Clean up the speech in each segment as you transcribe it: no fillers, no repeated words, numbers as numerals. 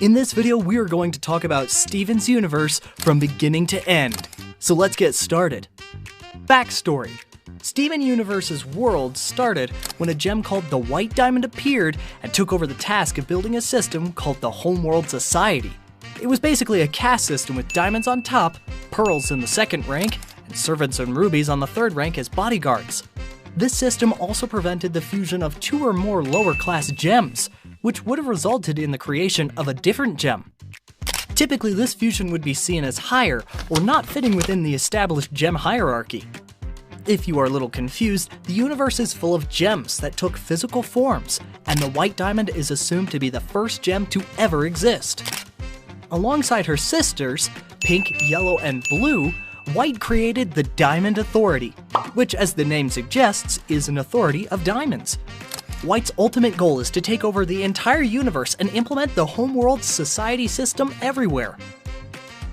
In this video, we are going to talk about Steven's universe from beginning to end. So let's get started. Backstory. Steven Universe's world started when a gem called the White Diamond appeared and took over the task of building a system called the Homeworld Society. It was basically a caste system with diamonds on top, pearls in the second rank, and servants and rubies on the third rank as bodyguards. This system also prevented the fusion of two or more lower class gems, which would have resulted in the creation of a different gem. Typically, this fusion would be seen as higher or not fitting within the established gem hierarchy. If you are a little confused, the universe is full of gems that took physical forms, and the White Diamond is assumed to be the first gem to ever exist. Alongside her sisters, Pink, Yellow, and Blue, White created the Diamond Authority, which, as the name suggests, is an authority of diamonds. White's ultimate goal is to take over the entire universe and implement the Homeworld Society system everywhere.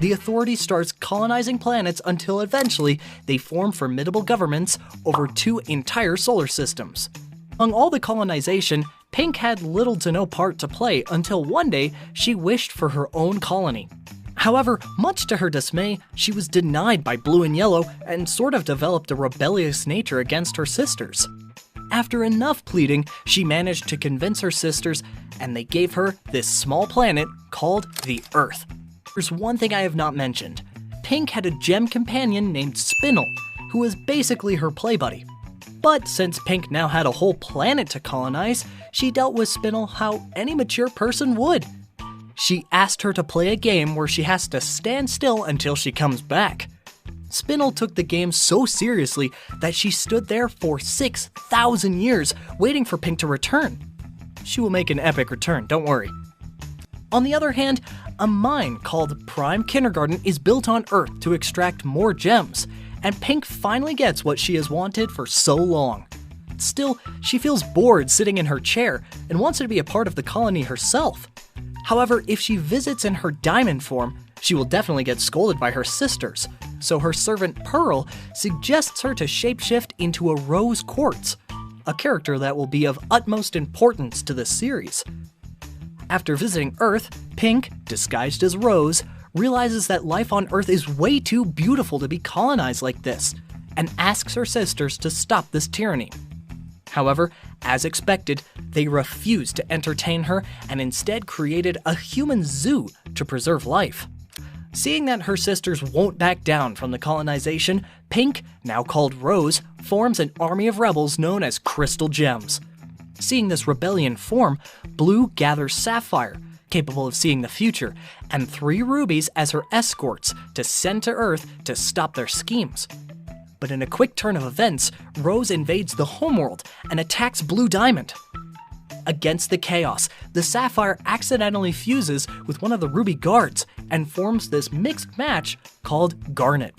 The Authority starts colonizing planets until eventually they form formidable governments over two entire solar systems. Among all the colonization, Pink had little to no part to play until one day she wished for her own colony. However, much to her dismay, she was denied by Blue and Yellow and sort of developed a rebellious nature against her sisters. After enough pleading, she managed to convince her sisters, and they gave her this small planet called the Earth. There's one thing I have not mentioned. Pink had a gem companion named Spinel, who was basically her play buddy. But since Pink now had a whole planet to colonize, she dealt with Spinel how any mature person would. She asked her to play a game where she has to stand still until she comes back. Spinel took the game so seriously that she stood there for 6,000 years waiting for Pink to return. She will make an epic return, don't worry. On the other hand, a mine called Prime Kindergarten is built on Earth to extract more gems, and Pink finally gets what she has wanted for so long. Still, she feels bored sitting in her chair and wants to be a part of the colony herself. However, if she visits in her diamond form, she will definitely get scolded by her sisters, so her servant Pearl suggests her to shapeshift into a Rose Quartz, a character that will be of utmost importance to this series. After visiting Earth, Pink, disguised as Rose, realizes that life on Earth is way too beautiful to be colonized like this, and asks her sisters to stop this tyranny. However, as expected, they refused to entertain her and instead created a human zoo to preserve life. Seeing that her sisters won't back down from the colonization, Pink, now called Rose, forms an army of rebels known as Crystal Gems. Seeing this rebellion form, Blue gathers Sapphire, capable of seeing the future, and 3 rubies as her escorts to send to Earth to stop their schemes. But in a quick turn of events, Rose invades the homeworld and attacks Blue Diamond. Against the chaos, the Sapphire accidentally fuses with one of the ruby guards and forms this mixed match called Garnet.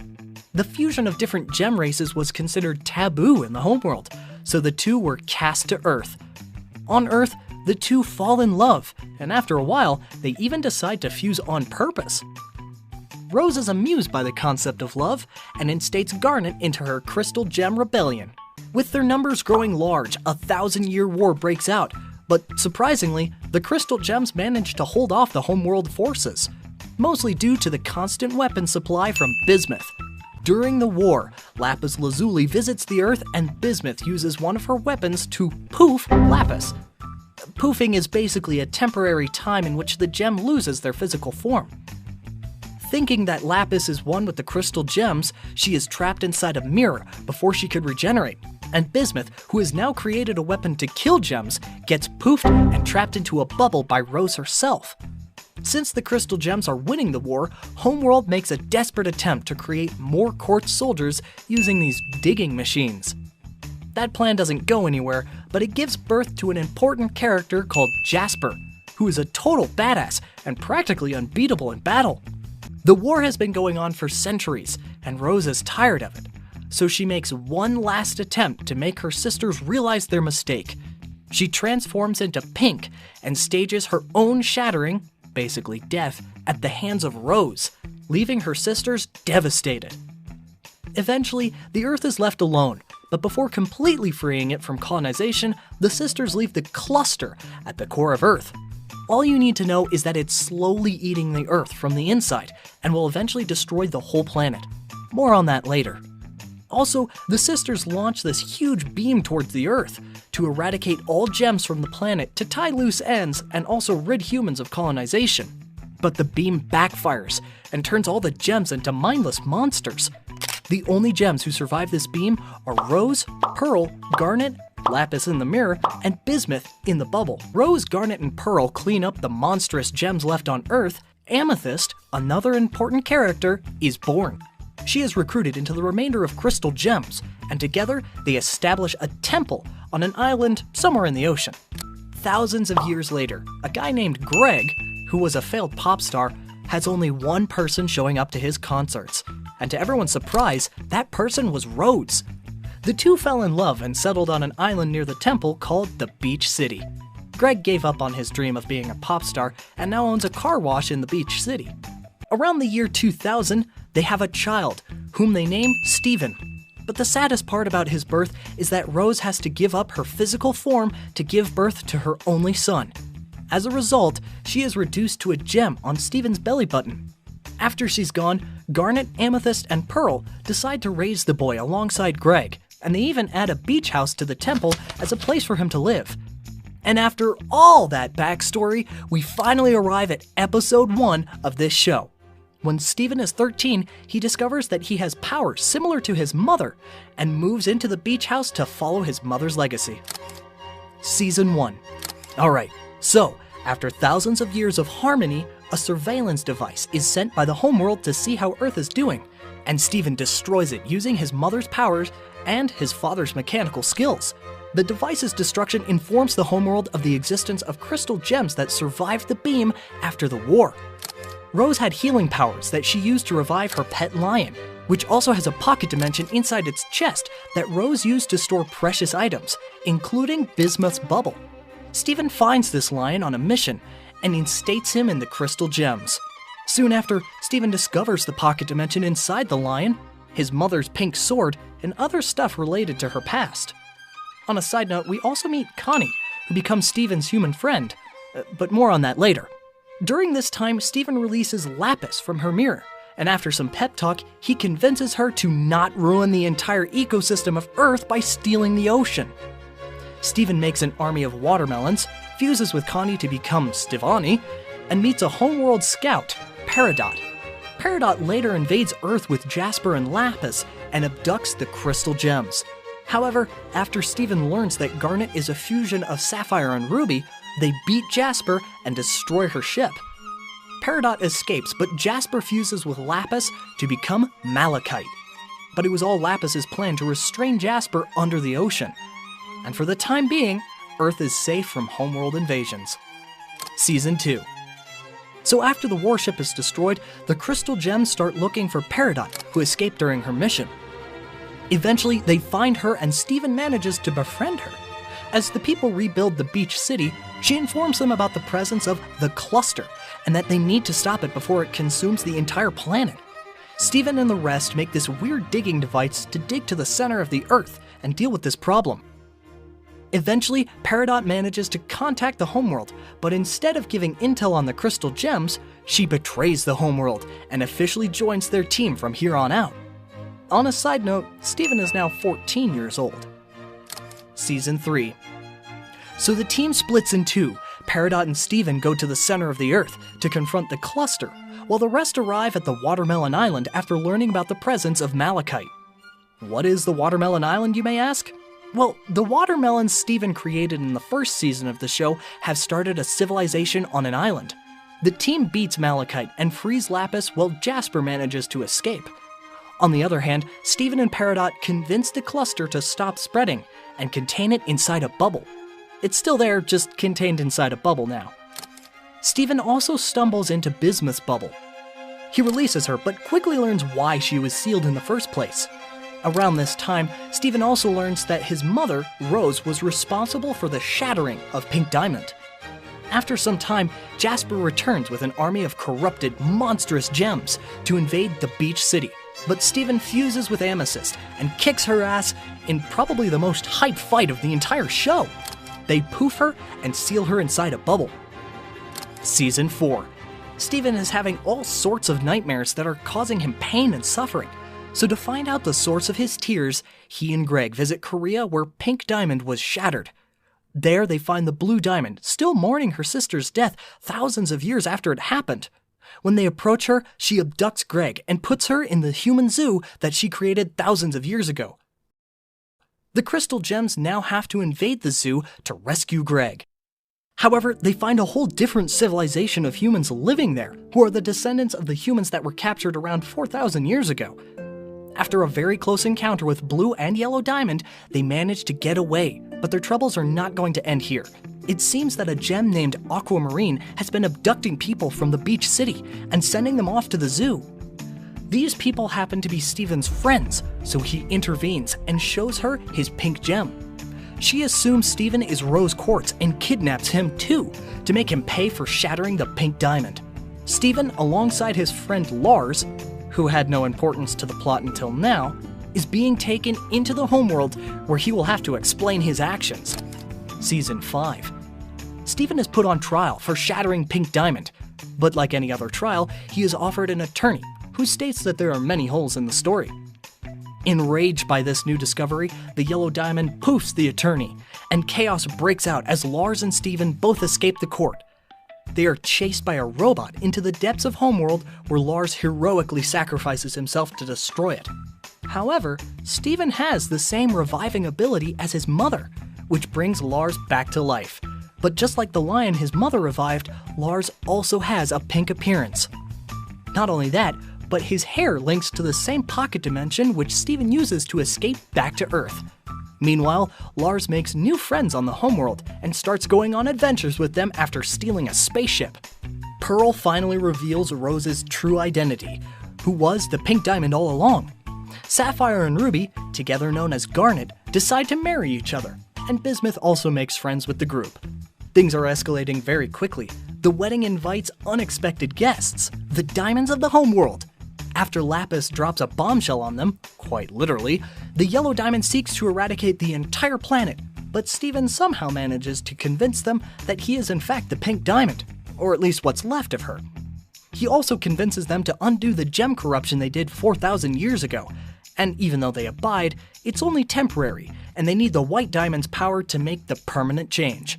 The fusion of different gem races was considered taboo in the homeworld, so the two were cast to Earth. On Earth, the two fall in love, and after a while, they even decide to fuse on purpose. Rose is amused by the concept of love and instates Garnet into her Crystal Gem Rebellion. With their numbers growing large, a 1,000-year war breaks out, but surprisingly, the Crystal Gems manage to hold off the homeworld forces, mostly due to the constant weapon supply from Bismuth. During the war, Lapis Lazuli visits the Earth and Bismuth uses one of her weapons to poof Lapis. Poofing is basically a temporary time in which the gem loses their physical form. Thinking that Lapis is one with the Crystal Gems, she is trapped inside a mirror before she could regenerate, and Bismuth, who has now created a weapon to kill gems, gets poofed and trapped into a bubble by Rose herself. Since the Crystal Gems are winning the war, Homeworld makes a desperate attempt to create more Quartz soldiers using these digging machines. That plan doesn't go anywhere, but it gives birth to an important character called Jasper, who is a total badass and practically unbeatable in battle. The war has been going on for centuries, and Rose is tired of it, so she makes one last attempt to make her sisters realize their mistake. She transforms into Pink and stages her own shattering, basically death, at the hands of Rose, leaving her sisters devastated. Eventually, the Earth is left alone, but before completely freeing it from colonization, the sisters leave the cluster at the core of Earth. All you need to know is that it's slowly eating the Earth from the inside and will eventually destroy the whole planet. More on that later. Also, the sisters launch this huge beam towards the Earth to eradicate all gems from the planet to tie loose ends and also rid humans of colonization. But the beam backfires and turns all the gems into mindless monsters. The only gems who survive this beam are Rose, Pearl, Garnet, Lapis in the mirror, and Bismuth in the bubble. Rose, Garnet, and Pearl clean up the monstrous gems left on Earth. Amethyst, another important character, is born. She is recruited into the remainder of Crystal Gems, and together they establish a temple on an island somewhere in the ocean. Thousands of years later, a guy named Greg, who was a failed pop star, has only one person showing up to his concerts. And to everyone's surprise, that person was Rose. The two fell in love and settled on an island near the temple called the Beach City. Greg gave up on his dream of being a pop star and now owns a car wash in the Beach City. Around the year 2000, they have a child, whom they name Steven. But the saddest part about his birth is that Rose has to give up her physical form to give birth to her only son. As a result, she is reduced to a gem on Steven's belly button. After she's gone, Garnet, Amethyst, and Pearl decide to raise the boy alongside Greg, and they even add a beach house to the temple as a place for him to live. And after all that backstory, we finally arrive at episode 1 of this show. When Steven is 13, he discovers that he has powers similar to his mother and moves into the beach house to follow his mother's legacy. Season 1. Alright, so after thousands of years of harmony, a surveillance device is sent by the homeworld to see how Earth is doing, and Steven destroys it using his mother's powers and his father's mechanical skills. The device's destruction informs the homeworld of the existence of crystal gems that survived the beam after the war. Rose had healing powers that she used to revive her pet lion, which also has a pocket dimension inside its chest that Rose used to store precious items, including Bismuth's bubble. Steven finds this lion on a mission and instates him in the crystal gems. Soon after, Steven discovers the pocket dimension inside the lion, his mother's pink sword, and other stuff related to her past. On a side note, we also meet Connie, who becomes Steven's human friend, but more on that later. During this time, Steven releases Lapis from her mirror, and after some pep talk, he convinces her to not ruin the entire ecosystem of Earth by stealing the ocean. Steven makes an army of watermelons, fuses with Connie to become Stevani, and meets a homeworld scout, Peridot. Peridot later invades Earth with Jasper and Lapis and abducts the crystal gems. However, after Steven learns that Garnet is a fusion of Sapphire and Ruby, they beat Jasper and destroy her ship. Peridot escapes, but Jasper fuses with Lapis to become Malachite. But it was all Lapis's plan to restrain Jasper under the ocean. And for the time being, Earth is safe from homeworld invasions. Season 2. So after the warship is destroyed, the crystal gems start looking for Peridot, who escaped during her mission. Eventually, they find her and Steven manages to befriend her. As the people rebuild the beach city, she informs them about the presence of the Cluster, and that they need to stop it before it consumes the entire planet. Steven and the rest make this weird digging device to dig to the center of the Earth and deal with this problem. Eventually, Peridot manages to contact the homeworld, but instead of giving intel on the crystal gems, she betrays the homeworld and officially joins their team from here on out. On a side note, Steven is now 14 years old. Season 3. So the team splits in two. Peridot and Steven go to the center of the Earth to confront the Cluster, while the rest arrive at the Watermelon Island after learning about the presence of Malachite. What is the Watermelon Island, you may ask? Well, the watermelons Steven created in the first season of the show have started a civilization on an island. The team beats Malachite and frees Lapis while Jasper manages to escape. On the other hand, Steven and Peridot convince the Cluster to stop spreading and contain it inside a bubble. It's still there, just contained inside a bubble now. Steven also stumbles into Bismuth's bubble. He releases her, but quickly learns why she was sealed in the first place. Around this time, Steven also learns that his mother, Rose, was responsible for the shattering of Pink Diamond. After some time, Jasper returns with an army of corrupted, monstrous gems to invade the beach city. But Steven fuses with Amethyst and kicks her ass in probably the most hype fight of the entire show. They poof her and seal her inside a bubble. Season 4. Steven is having all sorts of nightmares that are causing him pain and suffering. So to find out the source of his tears, he and Greg visit Korea where Pink Diamond was shattered. There they find the Blue Diamond, still mourning her sister's death thousands of years after it happened. When they approach her, she abducts Greg and puts her in the human zoo that she created thousands of years ago. The Crystal Gems now have to invade the zoo to rescue Greg. However, they find a whole different civilization of humans living there, who are the descendants of the humans that were captured around 4,000 years ago. After a very close encounter with Blue and Yellow Diamond, they manage to get away, but their troubles are not going to end here. It seems that a gem named Aquamarine has been abducting people from the beach city and sending them off to the zoo. These people happen to be Steven's friends, so he intervenes and shows her his pink gem. She assumes Steven is Rose Quartz and kidnaps him too, to make him pay for shattering the pink diamond. Steven, alongside his friend Lars, who had no importance to the plot until now, is being taken into the homeworld where he will have to explain his actions. Season 5. Steven is put on trial for shattering Pink Diamond, but like any other trial, he is offered an attorney who states that there are many holes in the story. Enraged by this new discovery, the Yellow Diamond poofs the attorney, and chaos breaks out as Lars and Steven both escape the court. They are chased by a robot into the depths of Homeworld, where Lars heroically sacrifices himself to destroy it. However, Steven has the same reviving ability as his mother, which brings Lars back to life. But just like the lion his mother revived, Lars also has a pink appearance. Not only that, but his hair links to the same pocket dimension which Steven uses to escape back to Earth. Meanwhile, Lars makes new friends on the homeworld and starts going on adventures with them after stealing a spaceship. Pearl finally reveals Rose's true identity, who was the Pink Diamond all along. Sapphire and Ruby, together known as Garnet, decide to marry each other, and Bismuth also makes friends with the group. Things are escalating very quickly. The wedding invites unexpected guests, the Diamonds of the Homeworld. After Lapis drops a bombshell on them, quite literally, the Yellow Diamond seeks to eradicate the entire planet, but Steven somehow manages to convince them that he is in fact the Pink Diamond, or at least what's left of her. He also convinces them to undo the gem corruption they did 4,000 years ago, and even though they abide, it's only temporary, and they need the White Diamond's power to make the permanent change.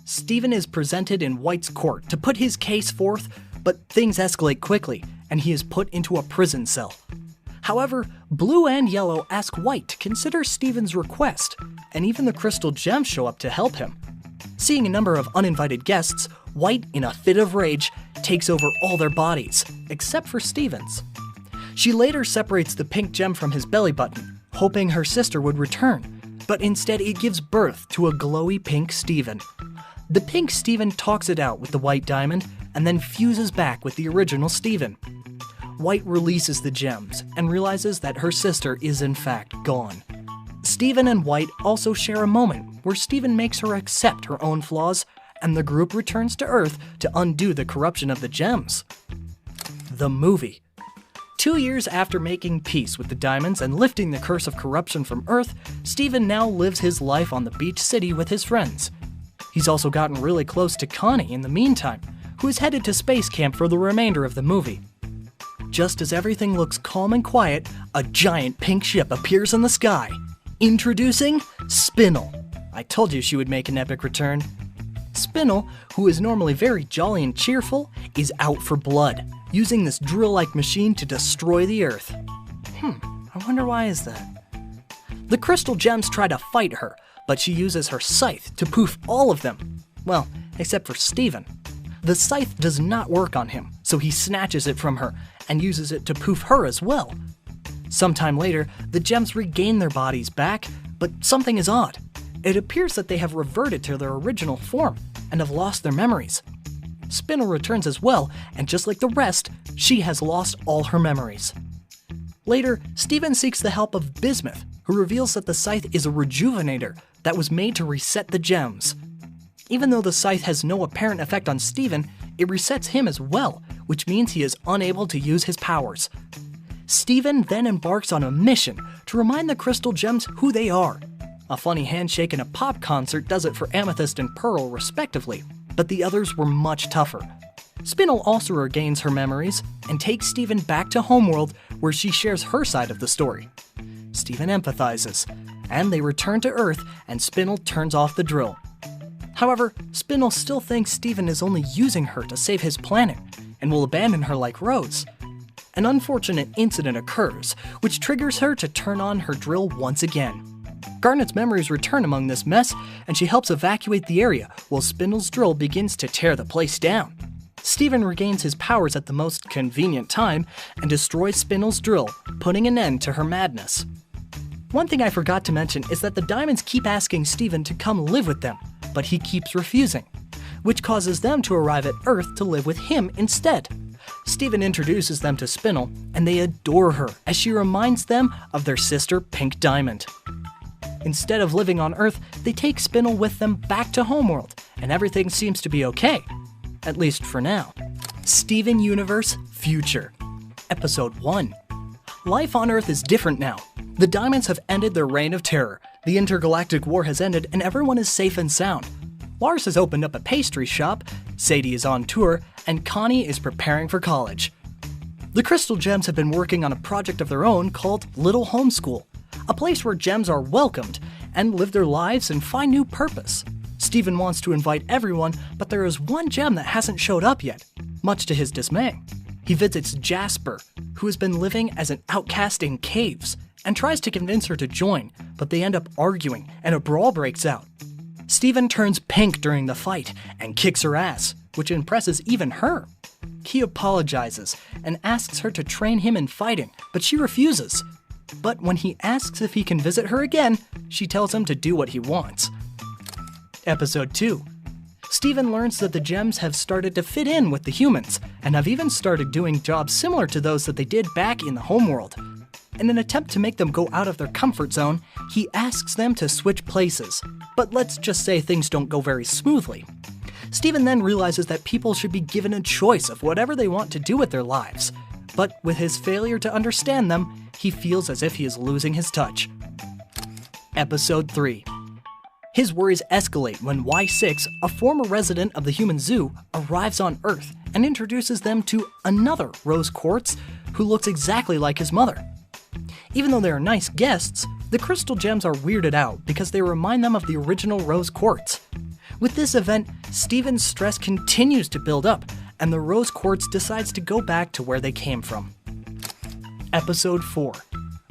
Steven is presented in White's court to put his case forth, but things escalate quickly, and he is put into a prison cell. However, Blue and Yellow ask White to consider Steven's request, and even the Crystal Gems show up to help him. Seeing a number of uninvited guests, White, in a fit of rage, takes over all their bodies, except for Steven's. She later separates the pink gem from his belly button, hoping her sister would return, but instead it gives birth to a glowy pink Steven. The pink Steven talks it out with the White Diamond, and then fuses back with the original Steven. White releases the gems and realizes that her sister is in fact gone. Steven and White also share a moment where Steven makes her accept her own flaws, and the group returns to Earth to undo the corruption of the gems. The movie. 2 years after making peace with the Diamonds and lifting the curse of corruption from Earth, Steven now lives his life on the beach city with his friends. He's also gotten really close to Connie in the meantime, who is headed to space camp for the remainder of the movie. Just as everything looks calm and quiet, a giant pink ship appears in the sky. Introducing Spinel. I told you she would make an epic return. Spinel, who is normally very jolly and cheerful, is out for blood, using this drill-like machine to destroy the Earth. I wonder why is that? The Crystal Gems try to fight her, but she uses her scythe to poof all of them. Well, except for Steven. The scythe does not work on him, so he snatches it from her and uses it to poof her as well. Sometime later, the gems regain their bodies back, but something is odd. It appears that they have reverted to their original form and have lost their memories. Spinel returns as well, and just like the rest, she has lost all her memories. Later, Steven seeks the help of Bismuth, who reveals that the scythe is a rejuvenator that was made to reset the gems. Even though the scythe has no apparent effect on Steven, it resets him as well, which means he is unable to use his powers. Steven then embarks on a mission to remind the Crystal Gems who they are. A funny handshake and a pop concert does it for Amethyst and Pearl, respectively. but the others were much tougher. Spinel also regains her memories and takes Steven back to Homeworld, where she shares her side of the story. Steven empathizes, and they return to Earth, and Spinel turns off the drill. However, Spinel still thinks Steven is only using her to save his planet, and will abandon her like Rose. An unfortunate incident occurs, which triggers her to turn on her drill once again. Garnet's memories return among this mess, and she helps evacuate the area, while Spinel's drill begins to tear the place down. Steven regains his powers at the most convenient time, and destroys Spinel's drill, putting an end to her madness. One thing I forgot to mention is that the Diamonds keep asking Steven to come live with them, but he keeps refusing, which causes them to arrive at Earth to live with him instead. Steven introduces them to Spinel, and they adore her as she reminds them of their sister Pink Diamond. Instead of living on Earth, they take Spinel with them back to Homeworld, and everything seems to be okay. At least for now. Steven Universe Future. Episode 1. Life on Earth is different now. The Diamonds have ended their reign of terror. The intergalactic war has ended, and everyone is safe and sound. Lars has opened up a pastry shop, Sadie is on tour, and Connie is preparing for college. The Crystal Gems have been working on a project of their own called Little Homeschool, a place where gems are welcomed and live their lives and find new purpose. Steven wants to invite everyone, but there is one gem that hasn't showed up yet, much to his dismay. He visits Jasper, who has been living as an outcast in caves, and tries to convince her to join, but they end up arguing and a brawl breaks out. Steven turns pink during the fight and kicks her ass, which impresses even her. He apologizes and asks her to train him in fighting, but she refuses. But when he asks if he can visit her again, she tells him to do what he wants. Episode 2. Steven learns that the gems have started to fit in with the humans, and have even started doing jobs similar to those that they did back in the homeworld. In an attempt to make them go out of their comfort zone, he asks them to switch places, but let's just say things don't go very smoothly. Steven then realizes that people should be given a choice of whatever they want to do with their lives, but with his failure to understand them, he feels as if he is losing his touch. Episode 3. His worries escalate when Y6, a former resident of the human zoo, arrives on Earth and introduces them to another Rose Quartz who looks exactly like his mother. Even though they are nice guests, the Crystal Gems are weirded out because they remind them of the original Rose Quartz. With this event, Steven's stress continues to build up, and the Rose Quartz decides to go back to where they came from. Episode 4.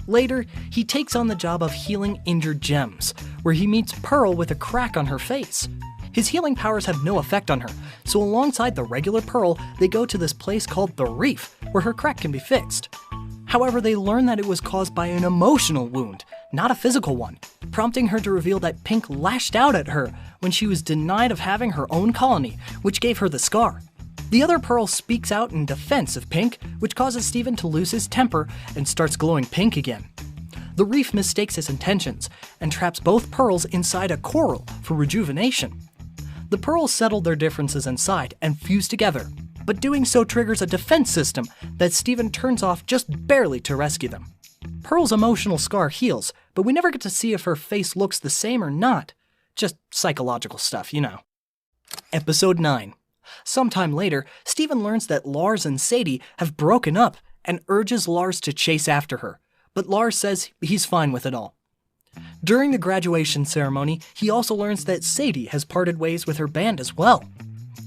Later, he takes on the job of healing injured gems, where he meets Pearl with a crack on her face. His healing powers have no effect on her, so alongside the regular Pearl, they go to this place called The Reef, where her crack can be fixed. However, they learn that it was caused by an emotional wound, not a physical one, prompting her to reveal that Pink lashed out at her when she was denied of having her own colony, which gave her the scar. The other Pearl speaks out in defense of Pink, which causes Steven to lose his temper and starts glowing pink again. The Reef mistakes his intentions and traps both Pearls inside a coral for rejuvenation. The Pearls settle their differences inside and fuse together, but doing so triggers a defense system that Steven turns off just barely to rescue them. Pearl's emotional scar heals, but we never get to see if her face looks the same or not. Just psychological stuff, you know. Episode 9. Sometime later, Steven learns that Lars and Sadie have broken up and urges Lars to chase after her, but Lars says he's fine with it all. During the graduation ceremony, he also learns that Sadie has parted ways with her band as well.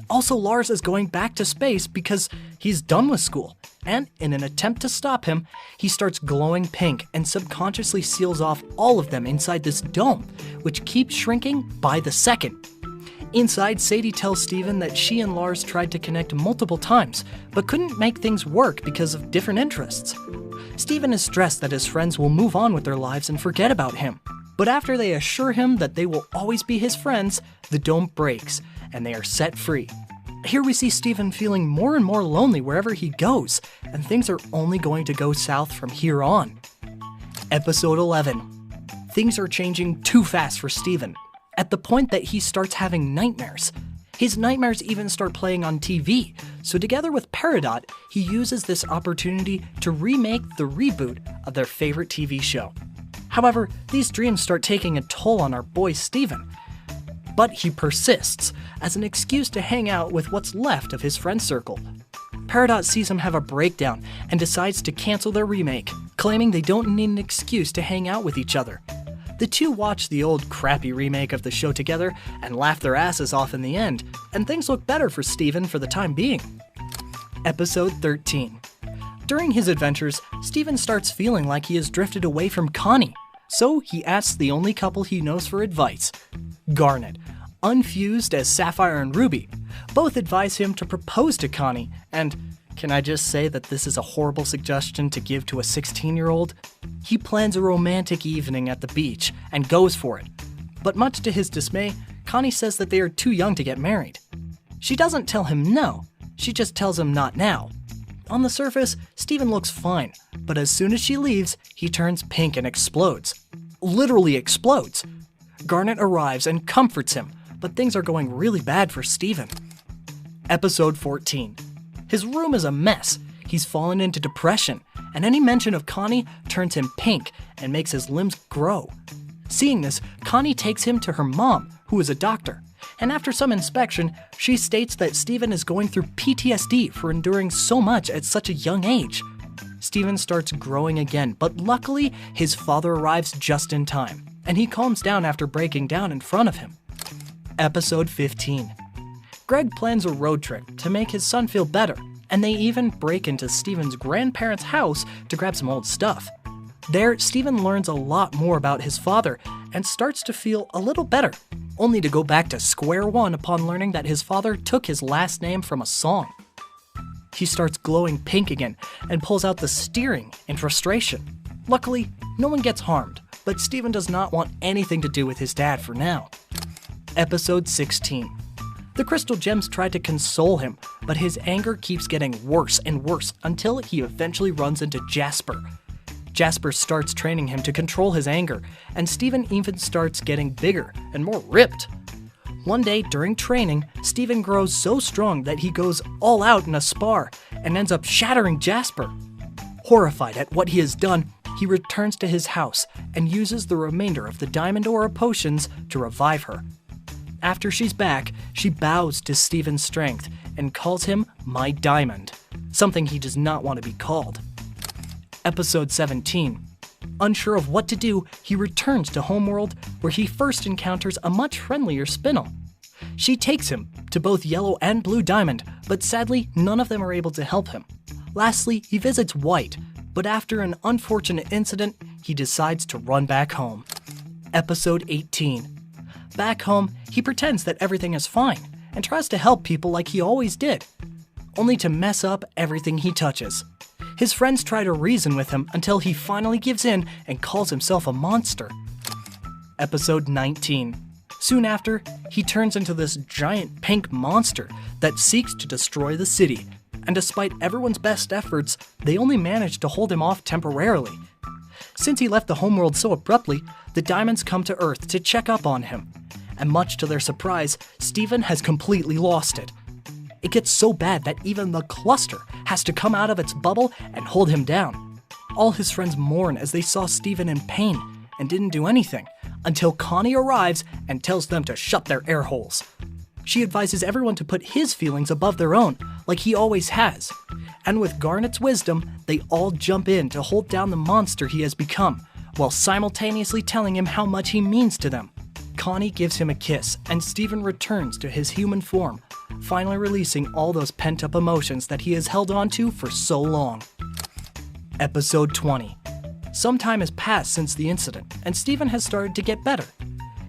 Also, Lars is going back to space because he's done with school, and in an attempt to stop him, he starts glowing pink and subconsciously seals off all of them inside this dome, which keeps shrinking by the second. Inside, Sadie tells Steven that she and Lars tried to connect multiple times, but couldn't make things work because of different interests. Steven is stressed that his friends will move on with their lives and forget about him. But after they assure him that they will always be his friends, the dome breaks, and they are set free. Here we see Steven feeling more and more lonely wherever he goes, and things are only going to go south from here on. Episode 11. Things are changing too fast for Steven, at the point that he starts having nightmares. His nightmares even start playing on TV, so together with Peridot, he uses this opportunity to remake the reboot of their favorite TV show. However, these dreams start taking a toll on our boy Steven. But he persists, as an excuse to hang out with what's left of his friend circle. Peridot sees him have a breakdown and decides to cancel their remake, claiming they don't need an excuse to hang out with each other. The two watch the old crappy remake of the show together and laugh their asses off in the end, and things look better for Steven for the time being. Episode 13. During his adventures, Steven starts feeling like he has drifted away from Connie, so he asks the only couple he knows for advice, Garnet, unfused as Sapphire and Ruby. Both advise him to propose to Connie, and can I just say that this is a horrible suggestion to give to a 16-year-old? He plans a romantic evening at the beach and goes for it. But much to his dismay, Connie says that they are too young to get married. She doesn't tell him no, she just tells him not now. On the surface, Steven looks fine, but as soon as she leaves, he turns pink and explodes. Literally explodes. Garnet arrives and comforts him, but things are going really bad for Steven. Episode 14. His room is a mess. He's fallen into depression, and any mention of Connie turns him pink and makes his limbs grow. Seeing this, Connie takes him to her mom, who is a doctor, and after some inspection, she states that Steven is going through PTSD for enduring so much at such a young age. Steven starts growing again, but luckily, his father arrives just in time, and he calms down after breaking down in front of him. Episode 15. Greg plans a road trip to make his son feel better, and they even break into Steven's grandparents' house to grab some old stuff. There, Steven learns a lot more about his father and starts to feel a little better, only to go back to square one upon learning that his father took his last name from a song. He starts glowing pink again and pulls out the steering in frustration. Luckily, no one gets harmed, but Steven does not want anything to do with his dad for now. Episode 16. The crystal gems try to console him, but his anger keeps getting worse and worse until he eventually runs into Jasper. Jasper starts training him to control his anger, and Steven even starts getting bigger and more ripped. One day during training, Steven grows so strong that he goes all out in a spar and ends up shattering Jasper. Horrified at what he has done, he returns to his house and uses the remainder of the Diamond Aura potions to revive her. After she's back, she bows to Steven's strength and calls him My Diamond, something he does not want to be called. Episode 17. Unsure of what to do, he returns to Homeworld, where he first encounters a much friendlier Spinel. She takes him to both Yellow and Blue Diamond, but sadly, none of them are able to help him. Lastly, he visits White, but after an unfortunate incident, he decides to run back home. Episode 18. Back home, he pretends that everything is fine and tries to help people like he always did, only to mess up everything he touches. His friends try to reason with him until he finally gives in and calls himself a monster. Episode 19. Soon after, he turns into this giant pink monster that seeks to destroy the city, and despite everyone's best efforts, they only manage to hold him off temporarily. Since he left the homeworld so abruptly, the Diamonds come to Earth to check up on him, and much to their surprise, Steven has completely lost it. It gets so bad that even the Cluster has to come out of its bubble and hold him down. All his friends mourn as they saw Steven in pain and didn't do anything, until Connie arrives and tells them to shut their air holes. She advises everyone to put his feelings above their own, like he always has. And with Garnet's wisdom, they all jump in to hold down the monster he has become, while simultaneously telling him how much he means to them. Connie gives him a kiss, and Steven returns to his human form, finally releasing all those pent-up emotions that he has held on to for so long. Episode 20. Some time has passed since the incident, and Steven has started to get better.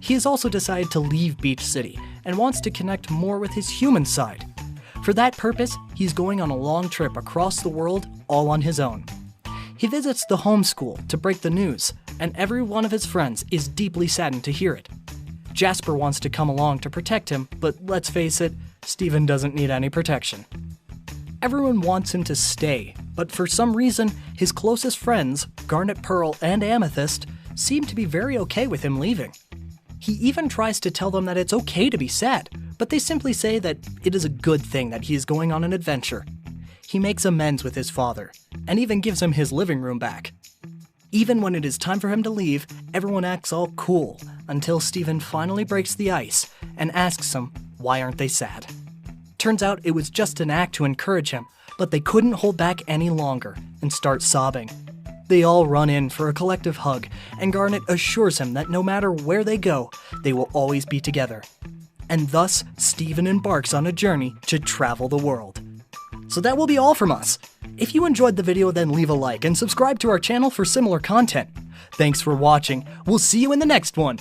He has also decided to leave Beach City and wants to connect more with his human side. For that purpose, he's going on a long trip across the world all on his own. He visits the homeschool to break the news, and every one of his friends is deeply saddened to hear it. Jasper wants to come along to protect him, but let's face it, Steven doesn't need any protection. Everyone wants him to stay, but for some reason, his closest friends, Garnet Pearl and Amethyst, seem to be very okay with him leaving. He even tries to tell them that it's okay to be sad, but they simply say that it is a good thing that he is going on an adventure. He makes amends with his father, and even gives him his living room back. Even when it is time for him to leave, everyone acts all cool, until Steven finally breaks the ice and asks him why aren't they sad? Turns out it was just an act to encourage him, but they couldn't hold back any longer and start sobbing. They all run in for a collective hug, and Garnet assures him that no matter where they go, they will always be together. And thus, Steven embarks on a journey to travel the world. So that will be all from us. If you enjoyed the video, then leave a like and subscribe to our channel for similar content. Thanks for watching. We'll see you in the next one.